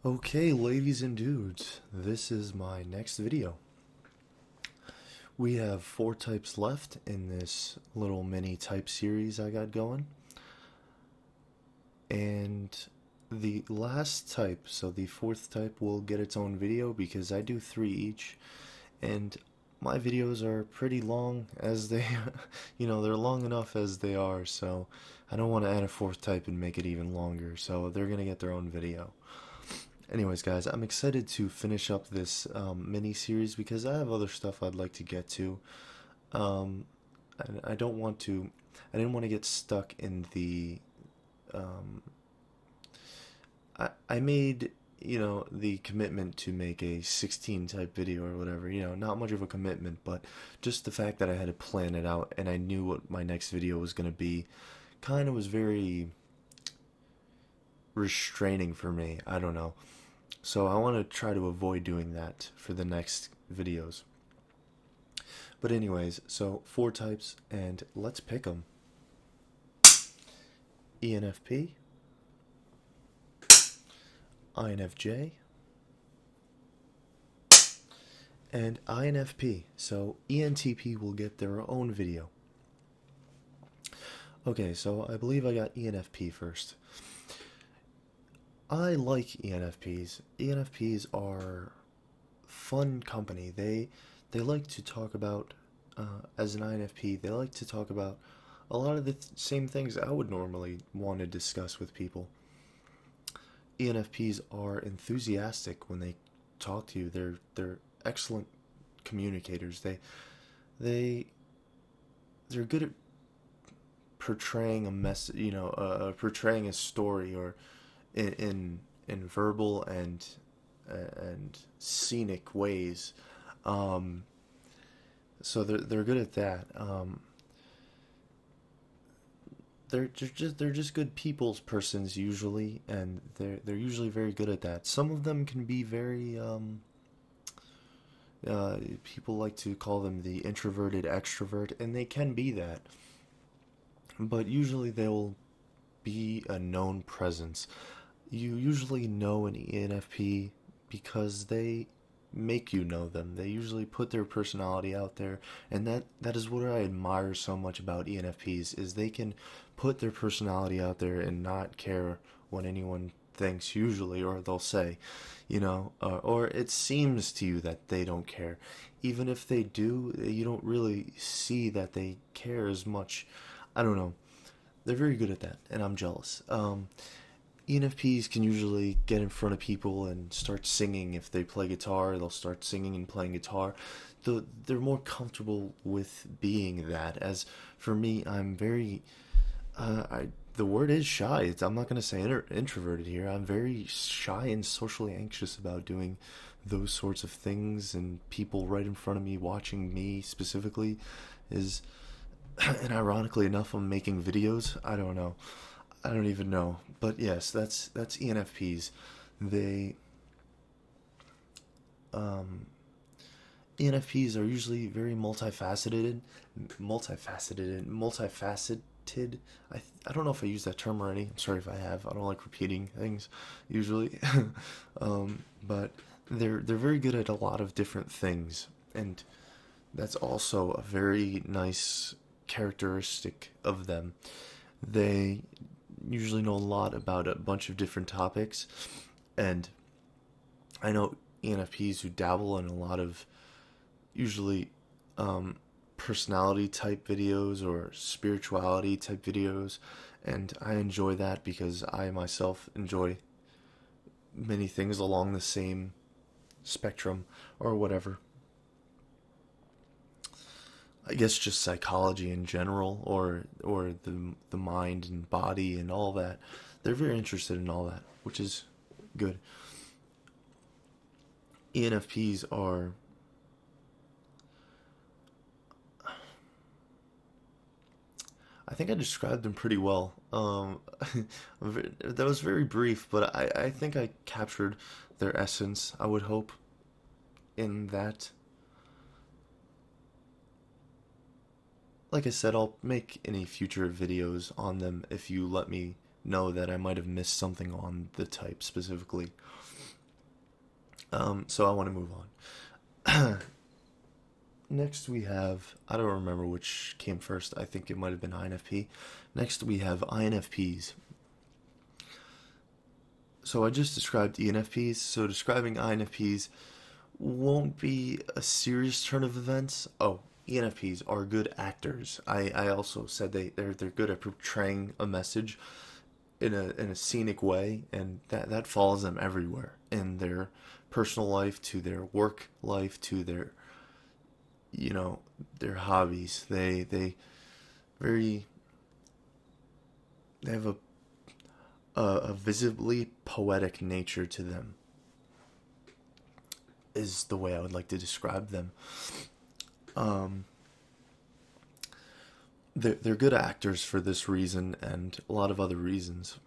Okay, ladies and dudes, this is my next video. We have 4 types left in this little mini type series I got going. And the last type, so the 4th type, will get its own video because I do 3 each. And my videos are pretty long as they, they're long enough as they are, so I don't want to add a 4th type and make it even longer, so they're going to get their own video. Anyways, guys, I'm excited to finish up this mini series because I have other stuff I'd like to get to. And I don't want to. I didn't want to get stuck in the. I made the commitment to make a 16 type video or whatever. Not much of a commitment, but just the fact that I had to plan it out and I knew what my next video was gonna be, kind of was very restraining for me. I don't know. So I want to try to avoid doing that for the next videos. But anyways, so 4 types, and let's pick them. ENFP, INFJ, and INFP. So ENTP will get their own video. Okay, so I believe I got ENFP first. I like ENFPs. ENFPs are fun company. They like to talk about, as an INFP, they like to talk about a lot of the same things I would normally want to discuss with people. ENFPs are enthusiastic when they talk to you. They're excellent communicators. They're good at portraying a message, portraying a story, or in verbal and scenic ways. So they're good at that. They're just good people's persons usually, and they're usually very good at that. Some of them can be very people like to call them the introverted extrovert, and they can be that. But usually they'll be a known presence. You usually know an ENFP because they make you know them. They usually put their personality out there, and that is what I admire so much about ENFPs, is they can put their personality out there and not care what anyone thinks usually, or they'll say, or it seems to you that they don't care. Even if they do, you don't really see that they care as much. I don't know. They're very good at that, and I'm jealous. ENFPs can usually get in front of people and start singing. If they play guitar, they'll start singing and playing guitar. They're more comfortable with being that. As for me, I'm very, the word is shy. I'm not going to say introverted here. I'm very shy and socially anxious about doing those sorts of things, and people right in front of me watching me specifically is, and ironically enough, I'm making videos. I don't know. I don't even know. But yes, that's ENFPs. They ENFPs are usually very multifaceted. I don't know if I used that term already. I'm sorry if I have. I don't like repeating things usually. But they're very good at a lot of different things, and that's also a very nice characteristic of them. They usually know a lot about a bunch of different topics, and I know ENFPs who dabble in a lot of usually personality type videos or spirituality type videos, and I enjoy that because I myself enjoy many things along the same spectrum or whatever. I guess just psychology in general, or the mind and body and all that. They're very interested in all that, which is good. ENFPs are, I think I described them pretty well. That was very brief, but I think I captured their essence, I would hope, in that. Like I said, I'll make any future videos on them if you let me know that I might have missed something on the type specifically. So I want to move on. Next we have, I don't remember which came first. I think it might have been INFP. Next we have INFPs. So I just described ENFPs. So describing INFPs won't be a serious turn of events. Oh, ENFPs are good actors. I also said they're good at portraying a message in a scenic way, and that follows them everywhere in their personal life to their work life to their their hobbies. Very they have a visibly poetic nature to them, is the way I would like to describe them. Um, they're good actors for this reason and a lot of other reasons.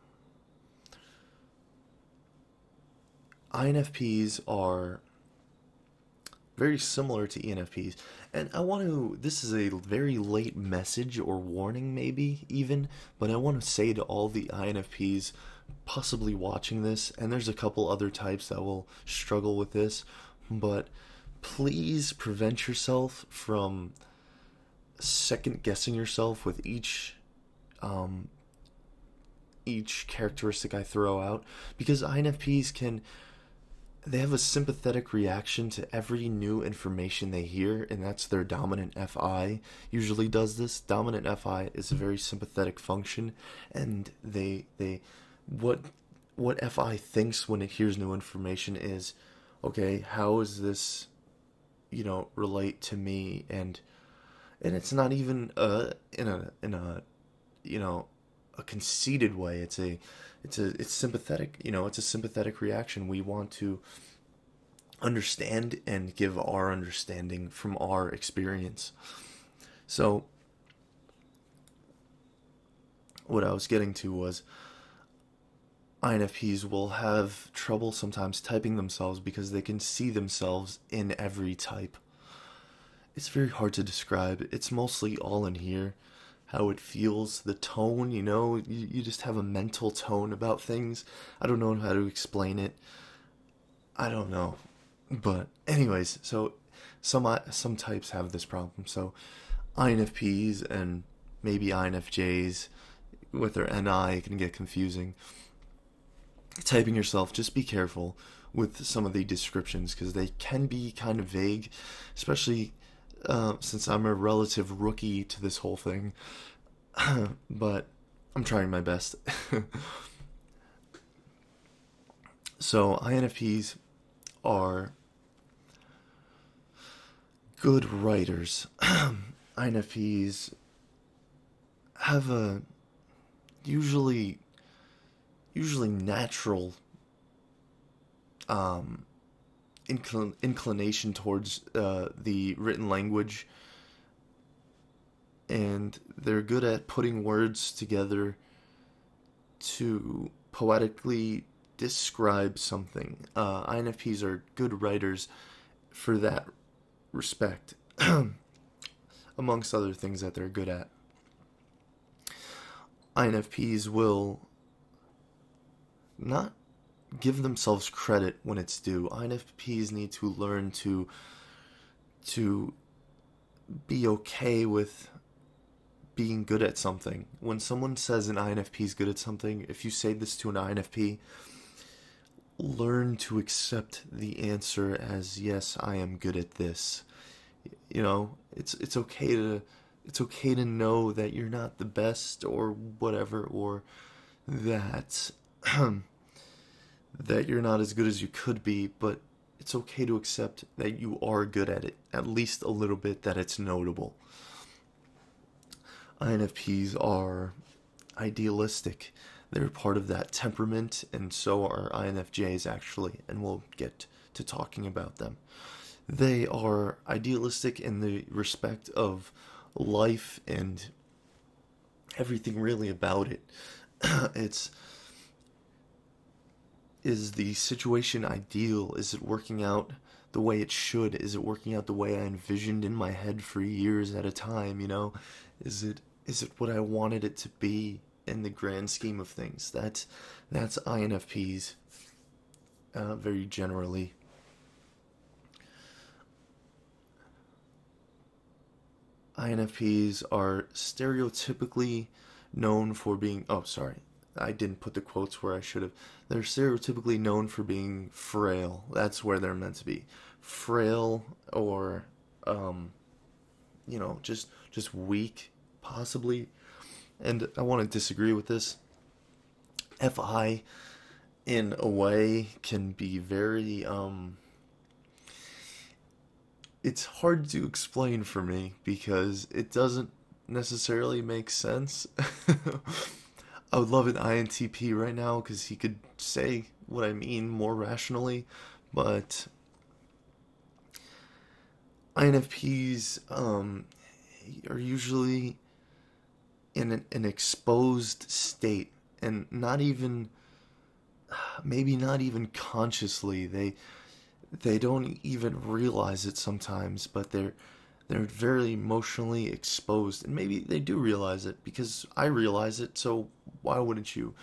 INFPs are very similar to ENFPs, and this is a very late message or warning, maybe even, but I want to say to all the INFPs possibly watching this, and there's a couple other types that will struggle with this, but please prevent yourself from second guessing yourself with each characteristic I throw out, because INFPs they have a sympathetic reaction to every new information they hear, and that's their dominant FI usually does this. Dominant FI is a very sympathetic function, and what FI thinks when it hears new information is, okay, how is this, relate to me? And it's not even in a a conceited way. It's sympathetic. It's a sympathetic reaction. We want to understand and give our understanding from our experience. So what I was getting to was INFPs will have trouble sometimes typing themselves because they can see themselves in every type. It's very hard to describe. It's mostly all in here. How it feels, the tone, you just have a mental tone about things. I don't know how to explain it. I don't know. But anyways, so some types have this problem. So INFPs and maybe INFJs with their NI can get confusing. Typing yourself, just be careful with some of the descriptions because they can be kind of vague, especially since I'm a relative rookie to this whole thing. But I'm trying my best. So INFPs are good writers. INFPs have a usually natural inclination towards the written language, and they're good at putting words together to poetically describe something. INFPs are good writers for that respect, amongst other things that they're good at. INFPs will not give themselves credit when it's due. INFPs need to learn to be okay with being good at something. When someone says an INFP is good at something, if you say this to an INFP, learn to accept the answer as, yes, I am good at this. It's okay to know that you're not the best or whatever, or that that you're not as good as you could be, but it's okay to accept that you are good at it, at least a little bit, that it's notable. INFPs are idealistic. They're part of that temperament, and so are INFJs actually, and we'll get to talking about them. They are idealistic in the respect of life and everything really about it. Is the situation ideal? Is it working out the way it should? Is it working out the way I envisioned in my head for years at a time? Is it what I wanted it to be in the grand scheme of things? That's INFPs, very generally. INFPs are stereotypically known for being. Oh, sorry. I didn't put the quotes where I should have. They're stereotypically known for being frail. That's where they're meant to be. Frail or, just weak, possibly. And I want to disagree with this. FI, in a way, can be very, it's hard to explain for me because it doesn't necessarily make sense. I would love an INTP right now because he could say what I mean more rationally, but INFPs are usually in an exposed state, and not even, maybe not even consciously. They don't even realize it sometimes, but they're very emotionally exposed, and maybe they do realize it because I realize it, so why wouldn't you?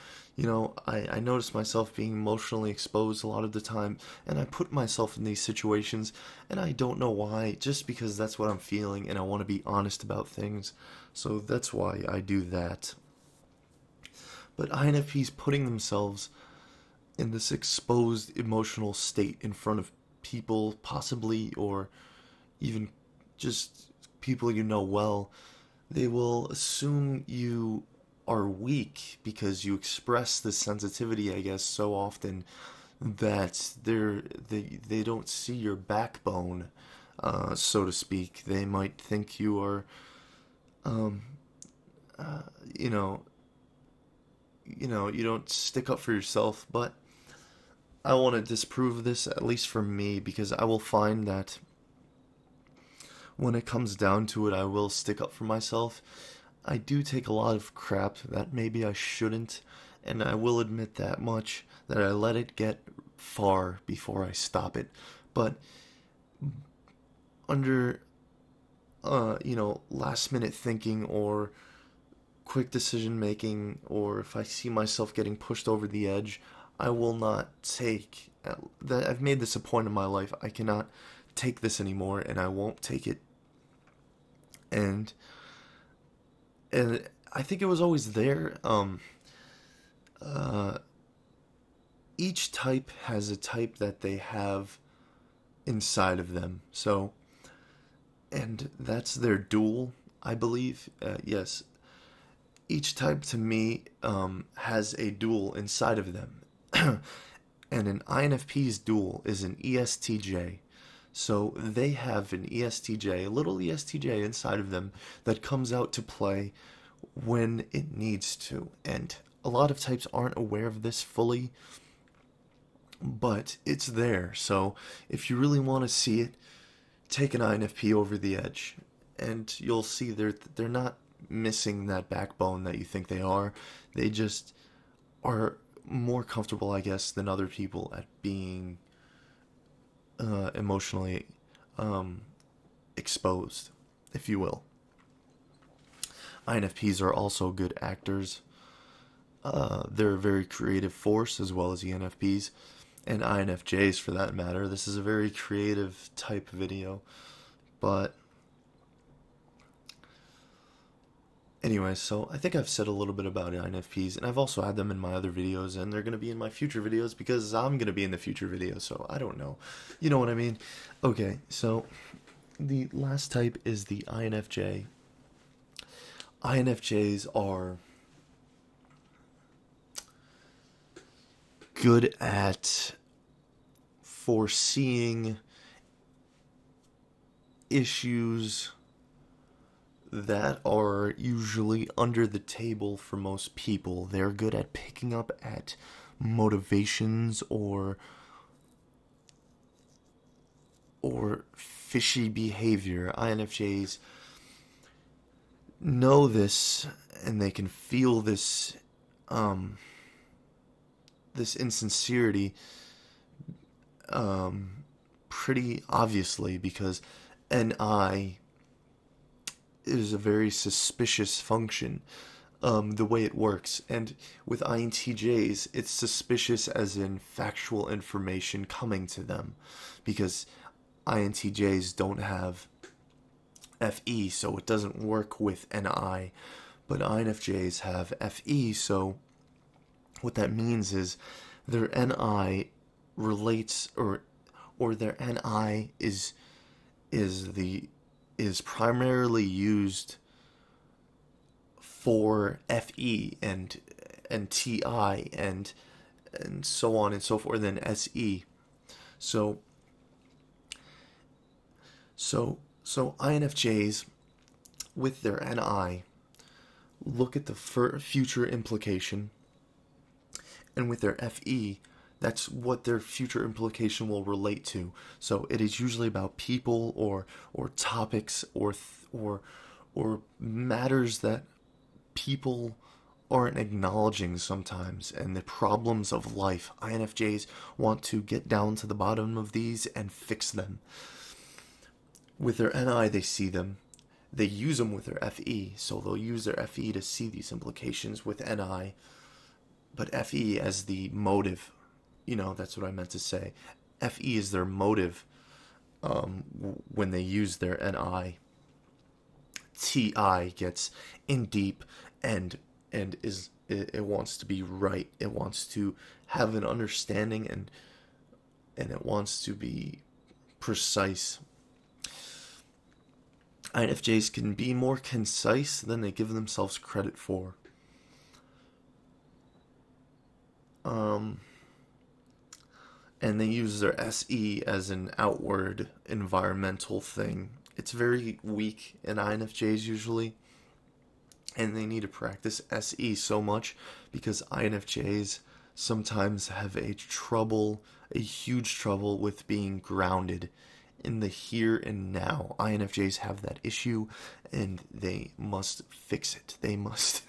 I notice myself being emotionally exposed a lot of the time, and I put myself in these situations, and I don't know why, just because that's what I'm feeling, and I want to be honest about things, so that's why I do that. But INFPs putting themselves in this exposed emotional state in front of people, possibly, or even just people you know well, they will assume you are weak because you express this sensitivity, I guess, so often that they don't see your backbone, so to speak. They might think you are, um, uh, you know, you don't stick up for yourself. But I want to disprove this, at least for me, because I will find that when it comes down to it, I will stick up for myself. I do take a lot of crap that maybe I shouldn't, and I will admit that much, that I let it get far before I stop it. But under, last minute thinking or quick decision making, or if I see myself getting pushed over the edge, I will not take that. I've made this a point in my life. I cannot take this anymore, and I won't take it. And I think it was always there. Uh, each type has a type that they have inside of them. So, and that's their dual, I believe. Yes, each type to me has a dual inside of them. And an INFP's dual is an ESTJ. So they have an ESTJ, a little ESTJ inside of them that comes out to play when it needs to. And a lot of types aren't aware of this fully, but it's there. So if you really want to see it, take an INFP over the edge, and you'll see they're not missing that backbone that you think they are. They just are more comfortable, I guess, than other people at being emotionally exposed, if you will. INFPs are also good actors. They're a very creative force, as well as ENFPs, and INFJs for that matter. This is a very creative type video, but anyway, so I think I've said a little bit about INFPs, and I've also had them in my other videos, and they're going to be in my future videos because I'm going to be in the future videos, so I don't know. You know what I mean? Okay, so the last type is the INFJ. INFJs are good at foreseeing issues that are usually under the table for most people. They're good at picking up at motivations or fishy behavior. INFJs know this, and they can feel this this insincerity pretty obviously, because NI is a very suspicious function, the way it works. And with INTJs, it's suspicious as in factual information coming to them, because INTJs don't have FE, so it doesn't work with NI. But INFJs have FE, so what that means is their NI relates, or their NI is primarily used for FE and TI and so on and so forth, and then SE. So so INFJs with their NI look at the future implication, and with their FE, that's what their future implication will relate to. So it is usually about people or topics or matters that people aren't acknowledging sometimes, and the problems of life. INFJs want to get down to the bottom of these and fix them. With their NI, they see them. They use them with their FE, so they'll use their FE to see these implications with NI. But FE as the motive, that's what I meant to say. FE is their motive when they use their NI. TI gets in deep and it wants to be right. It wants to have an understanding and it wants to be precise. INFJs can be more concise than they give themselves credit for. And they use their SE as an outward environmental thing. It's very weak in INFJs usually, and they need to practice SE so much because INFJs sometimes have a huge trouble with being grounded in the here and now. INFJs have that issue, and they must fix it. They must.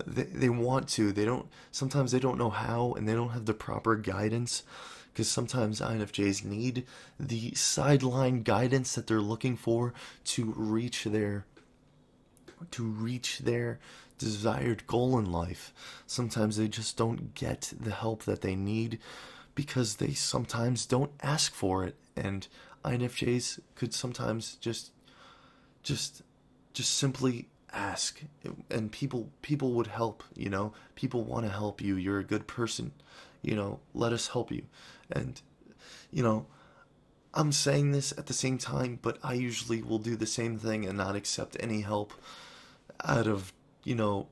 They want to. They don't. Sometimes they don't know how, and they don't have the proper guidance. Because sometimes INFJs need the sideline guidance that they're looking for to reach their desired goal in life. Sometimes they just don't get the help that they need because they sometimes don't ask for it, and INFJs could sometimes just simply ask, and people would help. People want to help you. You're a good person. Let us help you. And I'm saying this at the same time, but I usually will do the same thing and not accept any help out of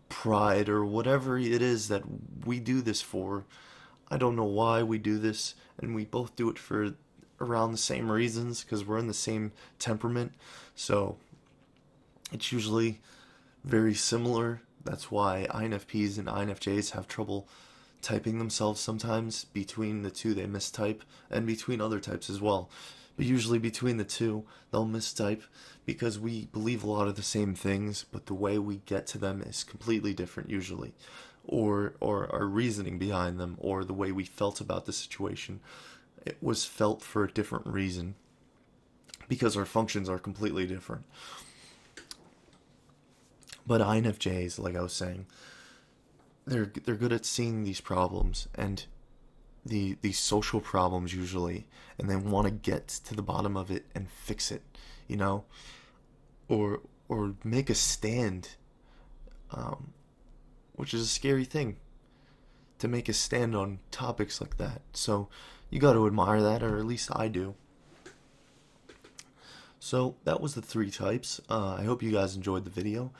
pride or whatever it is that we do this for. I don't know why we do this, and we both do it for around the same reasons because we're in the same temperament. So it's usually very similar. That's why INFPs and INFJs have trouble typing themselves sometimes. Between the two they mistype, and between other types as well, but usually between the two they'll mistype because we believe a lot of the same things, but the way we get to them is completely different usually, or our reasoning behind them, or the way we felt about the situation, it was felt for a different reason because our functions are completely different. But INFJs, like I was saying, they're good at seeing these problems and these social problems usually, and they want to get to the bottom of it and fix it, or make a stand, which is a scary thing, to make a stand on topics like that. So you got to admire that, or at least I do. So that was the 3 types. I hope you guys enjoyed the video.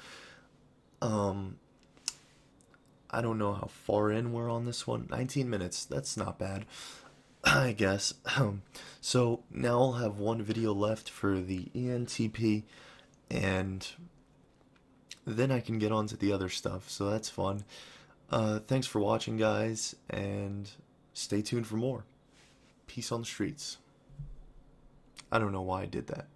I don't know how far in we're on this one. 19 minutes. That's not bad, I guess. So now I'll have one video left for the ENTP, and then I can get on to the other stuff. So that's fun. Thanks for watching, guys, and stay tuned for more. Peace on the streets. I don't know why I did that.